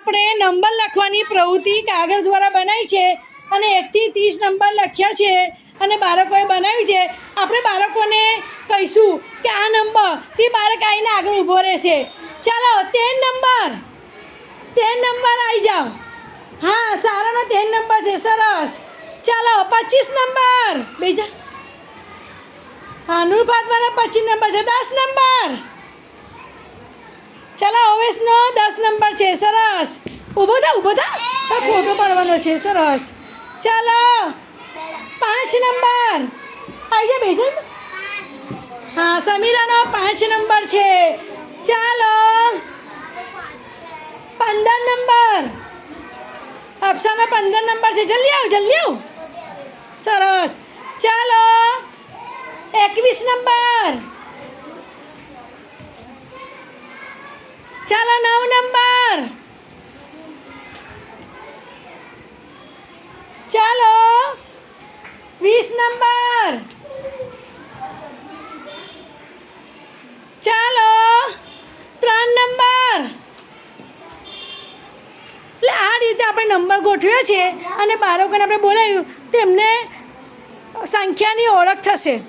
આપણે નંબર લખવાની પ્રવૃત્તિ કાગળ દ્વારા બનાવી છે અને 1 થી 30 નંબર લખ્યા છે અને બાળકોએ બનાવ્યું છે. આપણે બાળકોને કહીશું કે આ નંબર તે બાળક આવીને આગળ ઊભો રહેશે. ચાલો 13 નંબર આવી જાઓ. હા, સારાનો 13 નંબર છે. સરસ. ચાલો 25 નંબર બીજા. હા, નૂરફાતમાનો 25 નંબર છે. 10 નંબર. ચાલો ઓવેશનો 10 નંબર છે. સરસ. ઊભો થા તો ફોટો પાડવાનો છે. સરસ. ચાલો 5 નંબર આવી જા બેજન. હા, સમીરાનો 5 નંબર છે. ચાલો 15 નંબર. અપ્સાનો 15 નંબર છે. જલ્દી આવ. સરસ. ચાલો 21 નંબર. ચાલો 9 નંબર. ચાલો 20 નંબર. ચાલો 3 નંબર. એટલે આ રીતે આપણે નંબર ગોઠવ્યો છે અને બાળકોને આપણે બોલાવ્યું તેમને સંખ્યાની ઓળખ થશે.